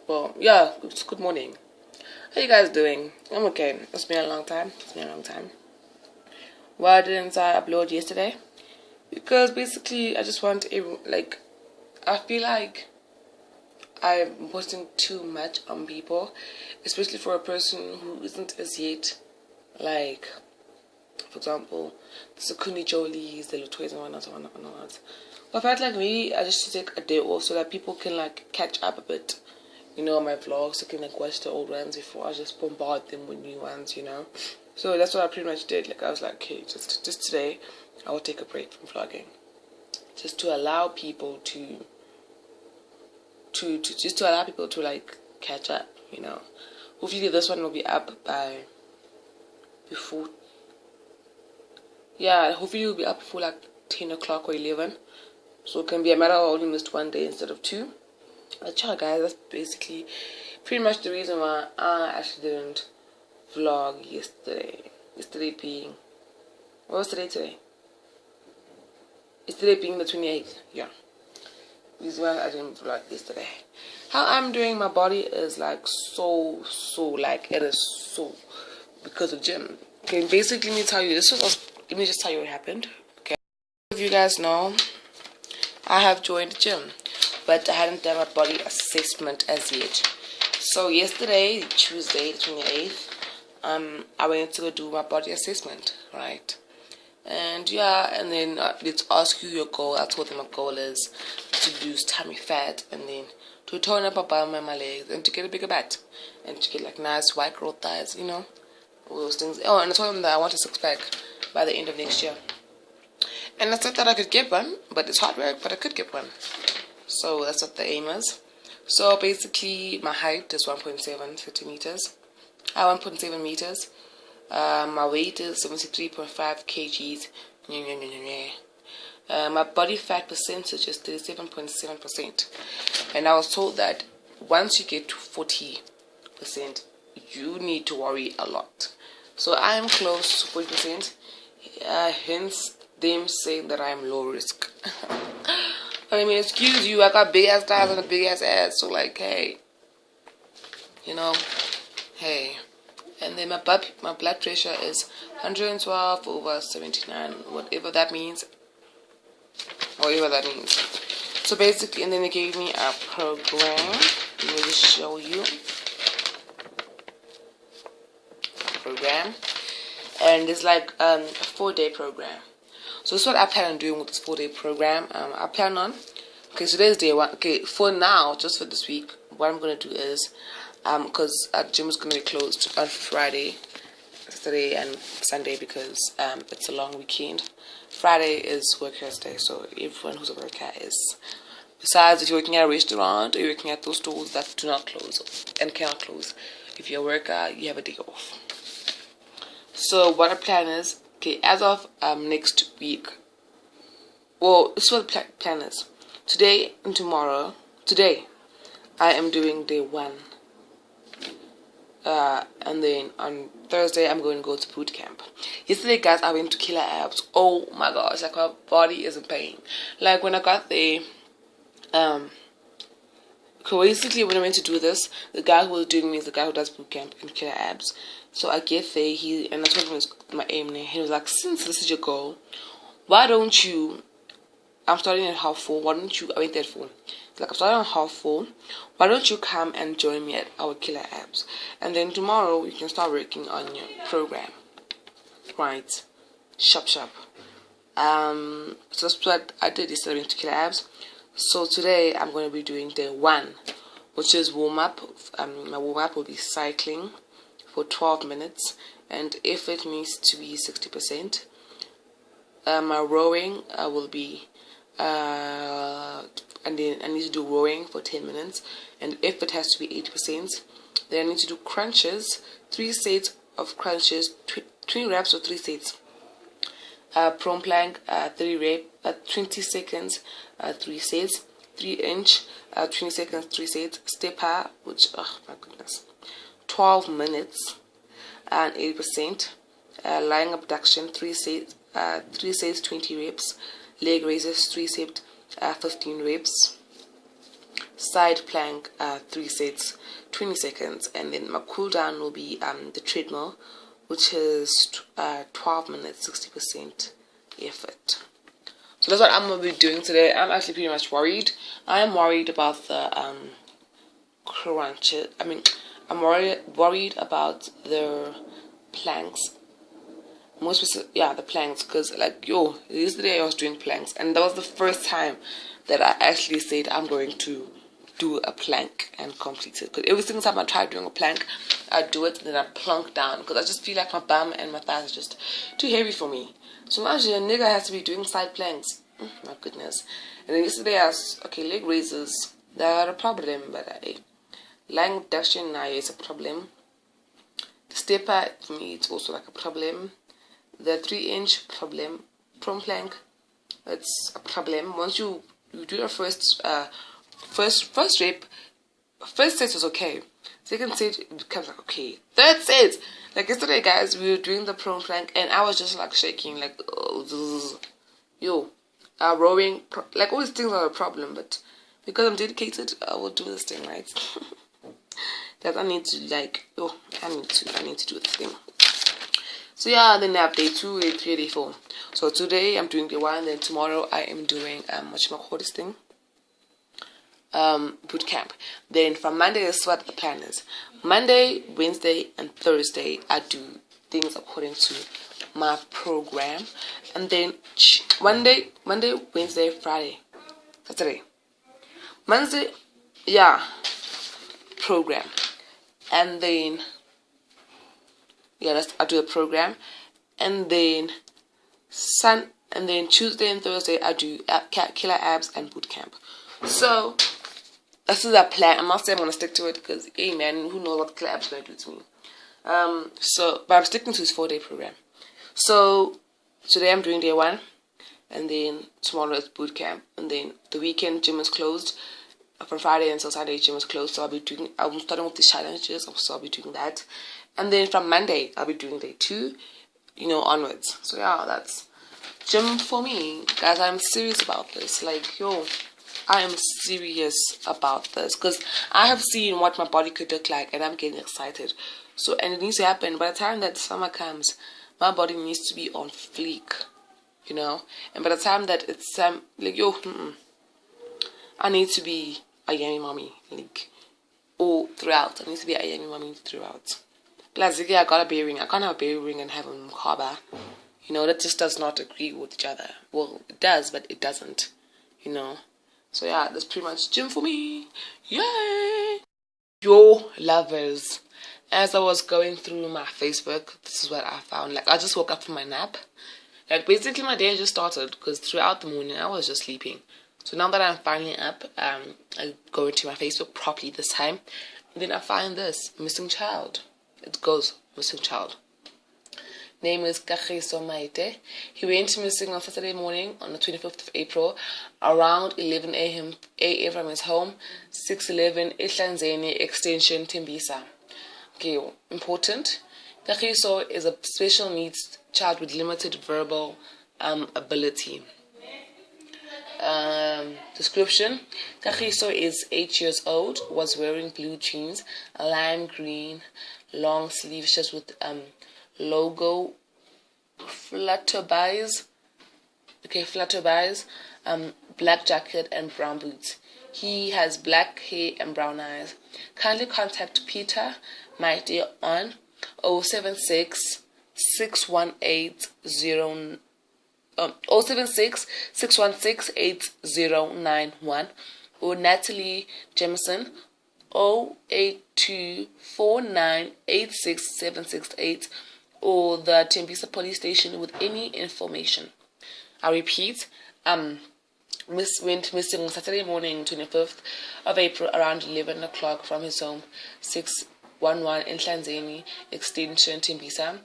Well, yeah, it's good morning. How you guys doing? I'm okay. It's been a long time. Why didn't I upload yesterday? Because basically, I just want I feel like I'm posting too much on people, especially for a person who isn't as yet, like, for example, the Sakuni Jolies, the Lutoys and whatnot. But I felt like maybe I just should take a day off so that people can like catch up a bit, on my vlogs. So can like watch the old ones before I just bombard them with new ones, So that's what I pretty much did. Like I was like, okay, just today I will take a break from vlogging, just to allow people to like catch up. Hopefully this one will be up by before. Yeah, hopefully it will be up before like 10 o'clock or 11. So it can be a matter of only missed one day instead of two. But yeah, guys, that's basically pretty much the reason why I actually didn't vlog yesterday. Yesterday being... What was today? Yesterday being the 28th. Yeah. This is why I didn't vlog yesterday. How I'm doing, my body is like so like it is so because of gym. Okay, basically let me just tell you what happened. Okay. If you guys know, I have joined the gym, but I hadn't done my body assessment as yet. So yesterday, Tuesday, the 28th, I went to go do my body assessment, right? And yeah, and then let's ask you your goal. I told them my goal is to lose tummy fat, and then to tone up my bum and my legs, and to get a bigger butt, and to get like nice white girl thighs, all those things. Oh, and I told them that I want a six-pack by the end of next year. And I said that I could get one, but it's hard work, but I could get one. So that's what the aim is. So basically, my height is 1.7 centimeters. 1.7 meters. My weight is 73.5 kgs. My body fat percentage is 37.7%. And I was told that once you get to 40%, you need to worry a lot. So I am close to 40%. Hence them saying that I'm low risk. But I mean, excuse you, I got big ass thighs and a big ass ass, so like, hey, hey. And then my blood pressure is 112/79, whatever that means. So basically, and then they gave me a program. Let me just show you a program, and it's like a 4-day program. So this is what I plan on doing with this 4-day program. I plan on, okay, so today's day one. Okay, for now, just for this week, what I'm going to do is, because our gym is going to be closed on Friday, Saturday, and Sunday because it's a long weekend. Friday is Workers' Day, so everyone who's a worker is. Besides, if you're working at a restaurant or you're working at those stores that do not close and cannot close, if you're a worker, you have a day off. So what our plan is, okay, as of next week, well, this is what the plan is. Today and tomorrow, today, I am doing day 1. And then on Thursday, I'm going to go to boot camp. Yesterday, guys, I went to Killer Abs. Oh my gosh, like my body is in pain. Like when I got there, basically when I went to do this, the guy who was doing me is the guy who does boot camp in Killer Abs. So I get there, and I told him it was my aim there. He was like, since this is your goal, why don't you, I'm starting at 4:30, why don't you, I went there at 4. It's like, I'm starting at 4:30, why don't you come and join me at our Killer Abs? And then tomorrow, we can start working on your program. Right. Shop. So that's what I did yesterday, I went to Killer Abs. So today, I'm going to be doing day 1, which is warm-up. My warm-up will be cycling for 12 minutes, and effort needs to be 60%. My rowing will be, and then I need to do rowing for 10 minutes, and effort has to be 80%. Then I need to do crunches, 3 sets of crunches, 20 reps or 3 sets. Prone plank, 20 seconds, 3 sets. 3-inch, 20 seconds, 3 sets. Stepper, which, oh my goodness, 12 minutes and 80%. Lying abduction, 3 sets, 20 reps. Leg raises, 3 sets, 15 reps. side plank 3 sets, 20 seconds, and then my cool down will be the treadmill, which is 12 minutes, 60% effort. So that's what I'm gonna be doing today. I'm actually pretty much worried. I'm worried about the crunch. I'm worried about the planks. Most specific, the planks, because yesterday I was doing planks, and that was the first time that I actually said I'm going to do a plank and complete it. Because every single time I try doing a plank, I do it and then I plunk down, because I just feel like my bum and my thighs are just too heavy for me. So imagine a nigga has to be doing side planks. My goodness. And then yesterday I was, leg raises, they're a problem, but lying abduction now is a problem. The stepper, for me, it's also like a problem. The 3-inch problem, prone plank, it's a problem. Once you do your first rep, first set was okay. Second set it becomes like okay. Third set, like yesterday, guys, we were doing the prone plank, and I was just like shaking, like rowing, like all these things are a problem. But because I'm dedicated, I will do this thing, right? That I need to I need to do this thing. So then I have day 2, day 3, day 4. So today I'm doing day 1, then tomorrow I am doing this thing, boot camp. Then from Monday, this is what the plan is. Monday, Wednesday, and Thursday I do things according to my program, and then Monday, Wednesday, Friday, Saturday, Wednesday, program, and then I do the program, and then Tuesday and Thursday I do killer abs and boot camp. So this is a plan. I'm not saying I'm gonna stick to it, because hey man, who knows what killer abs gonna do to me. But I'm sticking to this 4-day program. So today I'm doing day 1, and then tomorrow is boot camp, and then the weekend gym is closed. From Friday until Saturday, gym is closed. So I'm starting with these challenges. So I'll be doing that. And then from Monday, I'll be doing day 2, onwards. So that's gym for me. Guys, I'm serious about this. I am serious about this. Because I have seen what my body could look like, and I'm getting excited. So, and it needs to happen. By the time that summer comes, my body needs to be on fleek. And by the time that it's I need to be a yummy mommy. All throughout. I need to be a yummy mommy throughout. Plus, I got a baby ring. I can't have a baby ring and have a mukaba. That just does not agree with each other. Well, it does, but it doesn't. So that's pretty much gym for me. Yay! Yo, lovers. As I was going through my Facebook, this is what I found. I just woke up from my nap. Basically my day just started, because throughout the morning I was just sleeping. So now that I'm finally up, I go into my Facebook properly this time. And then I find this, missing child. It goes, missing child. Name is Katlego Maite. He went missing on Saturday morning on the 25th of April around 11 a.m. from his home, 611 Ehlanzeni Extension, Tembisa. Okay, important. Katlego is a special needs child with limited verbal ability. Description: Katlego is 8 years old, was wearing blue jeans, a lime green long sleeve shirt with logo flutterbuys, black jacket and brown boots. He has black hair and brown eyes. Kindly contact Peter Maite on 076 618 076 616 8091, or Natalie Jameson 082 4986 768, or the Tembisa police station with any information. I repeat, Miss went missing on Saturday morning, 25th of April, around 11 o'clock from his home, 611 in Ehlanzeni Extension, Tembisa.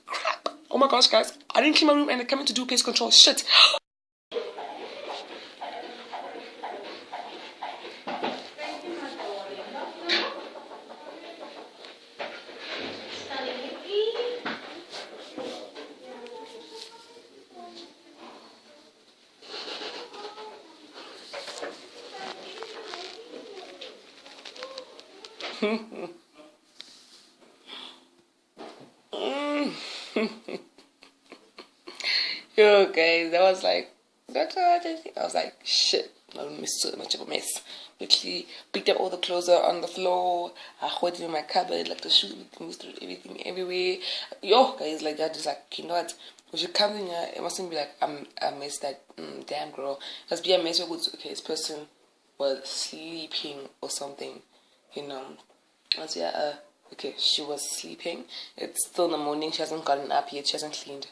Crap! Oh my gosh, guys, I didn't clean my room and I'm coming to do pest control. Shit! Yo, guys, that was like, that's what I think. I was like, shit, my room is so much of a mess. Literally picked up all the clothes that are on the floor. I hid in my cupboard, like the shoes, everything everywhere. Yo, guys, like that is like, you know what? When she comes in here, it mustn't be like, I'm a mess, that damn girl. It must be a mess where okay, this person was sleeping or something, you know. And so yeah, okay, she was sleeping. It's still in the morning. She hasn't gotten up yet. She hasn't cleaned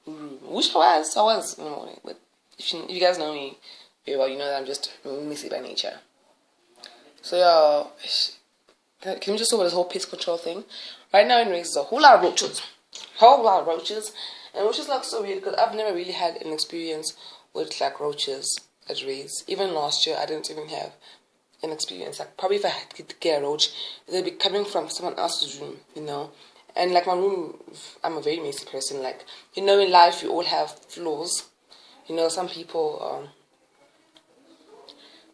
room, which I was in the morning. But if you guys know me very well, you know that I'm just messy by nature. So yeah, can we just talk about this whole pest control thing? Right now in Race, there's a whole lot of roaches, and which is like so weird because I've never really had an experience with like roaches at Race. Even last year, I didn't even have an experience. Like probably if I had to get a roach, they'd be coming from someone else's room, you know. And like my room, I'm a very messy person. Like, you know, in life we all have flaws. You know, some people are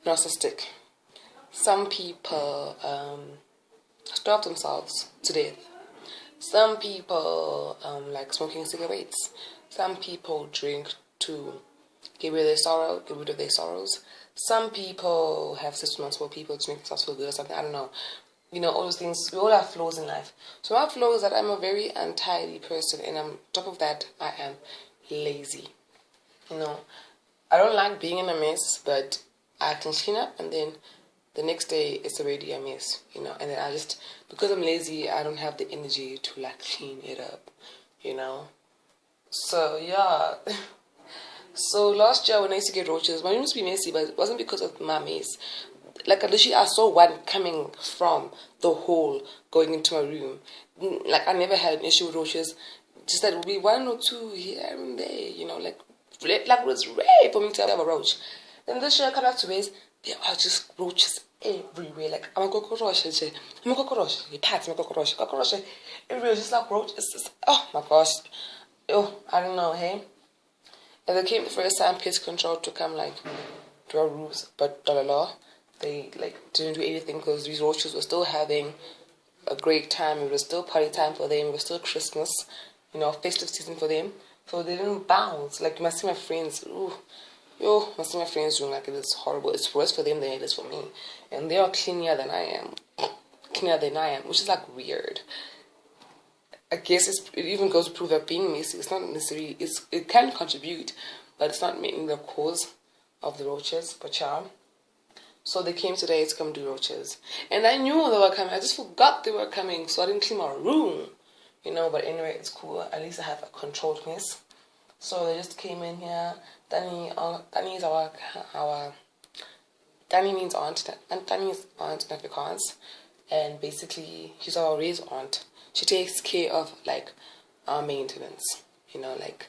narcissistic. Some people starve themselves to death. Some people like smoking cigarettes. Some people drink to get rid of their sorrows. Some people have sex with multiple people to make themselves feel good or something. I don't know. You know, all those things. We all have flaws in life. So my flaw is that I'm a very untidy person, and on top of that, I am lazy. You know, I don't like being in a mess, but I can clean up, and then the next day it's already a mess. You know, and then I just, because I'm lazy, I don't have the energy to like clean it up. You know, so yeah. So last year when I used to get roaches, my room used to be messy, but it wasn't because of my mess. Like literally I saw one coming from the hall going into my room. Like I never had an issue with roaches. Just that it would be one or two here and there, you know, like it was rare for me to have a roach. Then this year I come back to base, there are just roaches everywhere. Like I'm a cockroach, cockroach everywhere, just like roach. It's just, oh my gosh. Oh, I don't know, hey. And they came the first time pest control to come like to our roofs, but they like didn't do anything because these roaches were still having a great time. It was still party time for them. It was still Christmas, you know, festive season for them. So they didn't bounce. Like you must see my friends. Must see my friends doing like it is horrible. It's worse for them than it is for me. And they are cleaner than I am, which is like weird. I guess it even goes to prove that being messy, it's not necessarily, it can contribute, but it's not mainly the cause of the roaches, but yeah. So they came today to come do roaches. And I knew they were coming, I just forgot they were coming, so I didn't clean my room. You know, but anyway, it's cool. At least I have a controlled mess. So they just came in here. Danny is Danny means aunt, and Danny is aunt in Afrikaans. And basically, she's our raised aunt. She takes care of like our maintenance, you know, like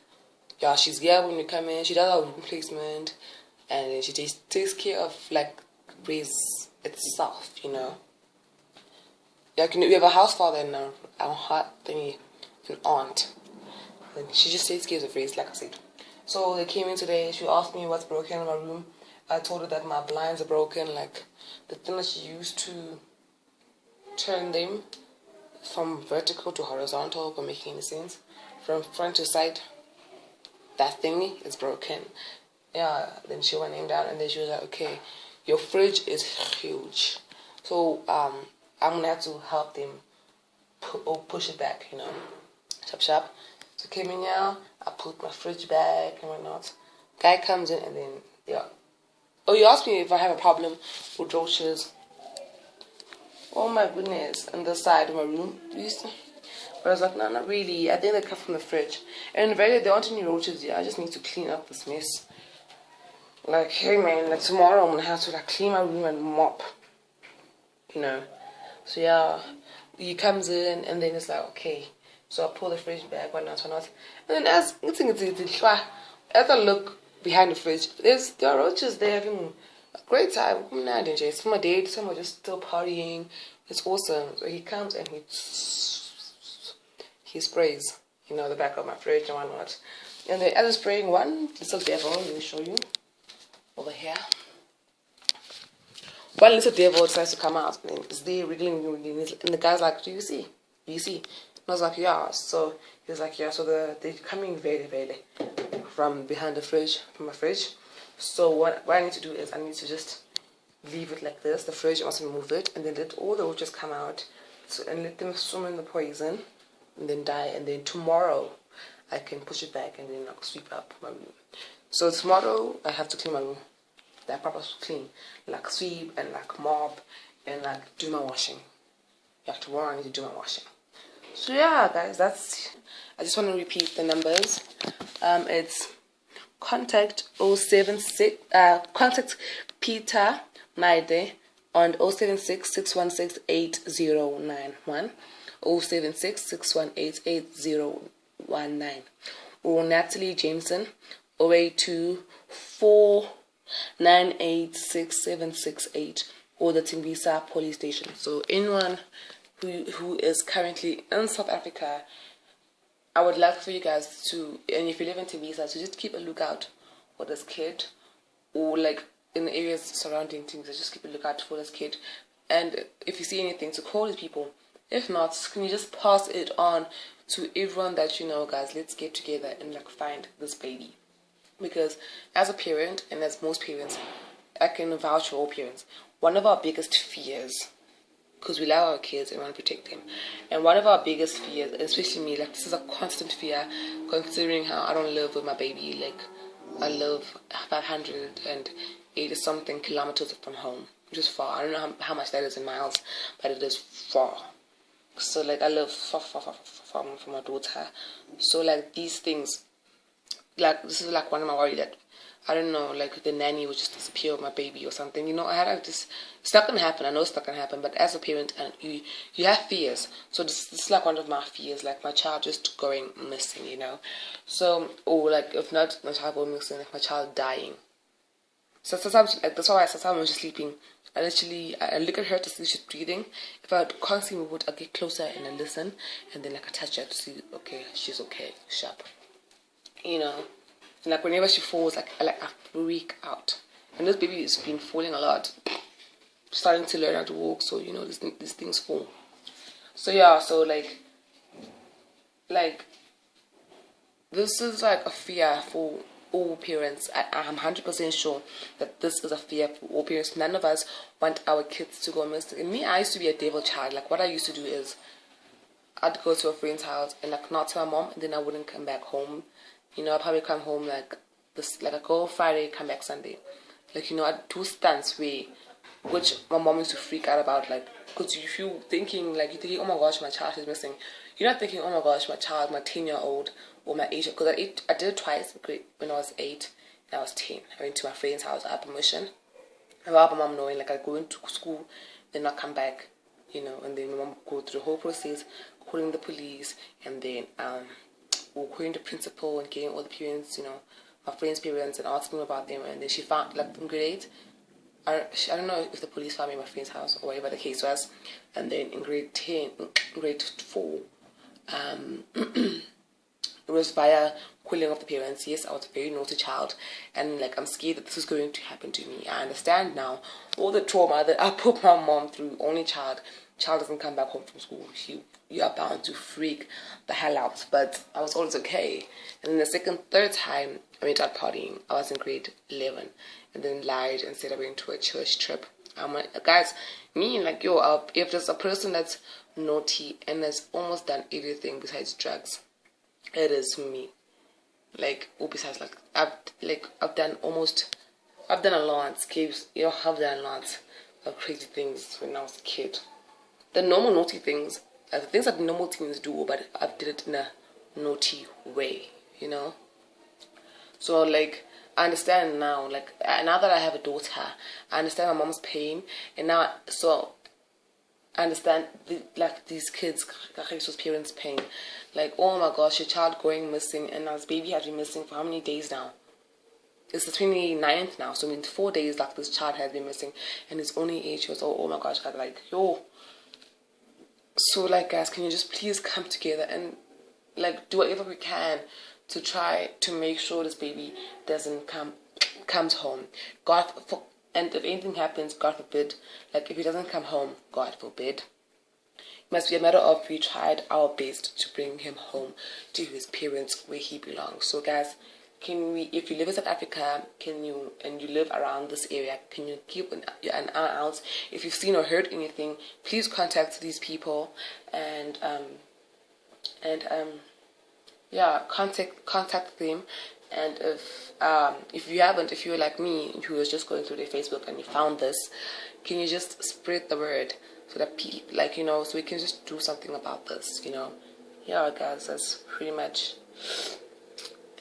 yeah, she's here when we come in. She does our room placement, and then she takes care of like raise itself, you know. Like we have a house father and our heart thingy, an aunt, and she just takes care of raise, like I said. So they came in today. She asked me what's broken in my room. I told her that my blinds are broken, like the thing that she used to turn them from vertical to horizontal, for making any sense, from front to side, that thingy is broken. Yeah, then she went down, and then she was like, okay, your fridge is huge, so I'm gonna have to help them push it back, you know, sharp. So came in here, I put my fridge back and whatnot. Guy comes in, and then yeah, oh, you asked me if I have a problem with roaches. Oh my goodness, on the side of my room, please. But I was like, no, not really. I think they come from the fridge. And really, there aren't any roaches here. I just need to clean up this mess. Like, hey man, like tomorrow I'm gonna have to like clean my room and mop. You know. So yeah, he comes in, and then it's like, okay. So I pull the fridge back, whatnot. And then as I look behind the fridge, there are roaches there having a great time. It's for my date. Some are just still partying. It's awesome. So he comes and he sprays, you know, the back of my fridge and whatnot. And then as I'm spraying one little devil, let me show you over here. one little devil decides to come out, and it's there wriggling, and the guy's like, do you see? Do you see? And I was like, yeah. So he was like, yeah. So they're coming very, very from behind the fridge, from my fridge. So what I need to do is I need to just leave it like this, the fridge, I must remove it, and then let all the roaches come out, and let them swim in the poison, and then die, and then tomorrow I can push it back and then like sweep up my room. So tomorrow I have to clean my room, like proper clean, like sweep and like mop and like do my washing. Yeah, tomorrow I need to do my washing. So yeah, guys, I just want to repeat the numbers. It's contact 076 contact Peter Maite on 076 616 8091, 076 618 8019, or Natalie Jameson 082 498 6768, or the Timbisa police station. So anyone who is currently in South Africa, I would like for you guys to, and if you live in Timbisa, to just keep a lookout for this kid, or like in the areas surrounding Timbisa, just keep a lookout for this kid. And if you see anything, to call these people. If not, can you just pass it on to everyone that you know, guys? Let's get together and like find this baby. Because as a parent, and as most parents, I can vouch for all parents, one of our biggest fears, because we love our kids and want to protect them, and one of our biggest fears, especially me, like this is a constant fear, considering how I don't live with my baby. Like I live 580 something kilometers from home, which is far. I don't know how much that is in miles, but it is far. So like I live far from my daughter. So like these things, like this is like one of my worries, that I don't know, like the nanny would just disappear with my baby or something. You know, I had like this. It's not gonna happen. I know it's not gonna happen. But as a parent, and you have fears. So this is like one of my fears, like my child just going missing. You know, so or like if not my child going missing, like my child dying. So sometimes, like that's why sometimes when she's sleeping, I look at her to see if she's breathing. If I can't see movement, I get closer and I listen, and then like I touch her to see, okay, she's okay, sharp. You know. And like whenever she falls, I freak out. And this baby has been falling a lot, starting to learn how to walk. So you know these things fall. So yeah, so like this is like a fear for all parents. I'm 100% sure that this is a fear for all parents. None of us want our kids to go missing. And me, I used to be a devil child. Like what I used to do is I'd go to a friend's house and like not tell my mom, and then I wouldn't come back home. You know, I'd probably come home like this, like I go Friday, come back Sunday. Like, you know, I'd do stunts which my mom used to freak out about. Like, because if you're thinking, oh my gosh, my child is missing. You're not thinking, oh my gosh, my child, my 10-year-old, or my Eish. Because I did it twice when I was 8 and I was 10. I went to my friend's house, I had permission. Without my mom knowing, like I go into school, then I come back, you know, and then my mom go through the whole process, calling the police, and then or calling the principal and getting all the parents, you know, my friends' parents, and asking about them. And then she found, like in grade 8, I don't know if the police found me in my friend's house or whatever the case was. And then in grade 4, it was via calling of the parents. Yes, I was a very naughty child, and like I'm scared that this is going to happen to me. I understand now all the trauma that I put my mom through. Only child doesn't come back home from school. You are bound to freak the hell out. But I was always okay. And then the third time I went out partying, I was in grade 11, and then lied and said I went to a church trip. I'm like, guys, me, like, if there's a person that's naughty and has almost done everything besides drugs, it is me. Like, or besides, I've done a lot, you know, I've done a lot of crazy things when I was a kid. The normal naughty things, the things that normal teens do, but I did it in a naughty way, you know. So like I understand now, like now that I have a daughter, I understand my mom's pain, and now so I understand these kids, those parents' pain. Like, oh my gosh, your child going missing, and now this baby has been missing for how many days now? It's the 29th now, so in 4 days, like this child has been missing, and it's only 8 years old. Oh my gosh, God, like yo. So like guys, can you just please come together and like do whatever we can to try to make sure this baby doesn't comes home. God, And if anything happens, God forbid, like if he doesn't come home, God forbid, it must be a matter of we tried our best to bring him home to his parents where he belongs. So guys, can we, if you live in South Africa, can you, and you live around this area, can you keep an eye out? If you've seen or heard anything, please contact these people and yeah, contact them. And if you haven't, if you're like me, who was just going through their Facebook and you found this, can you just spread the word so that people, like, you know, so we can just do something about this, you know? Yeah, guys, that's pretty much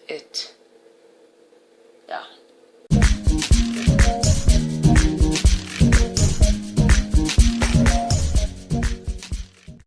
it. Yeah.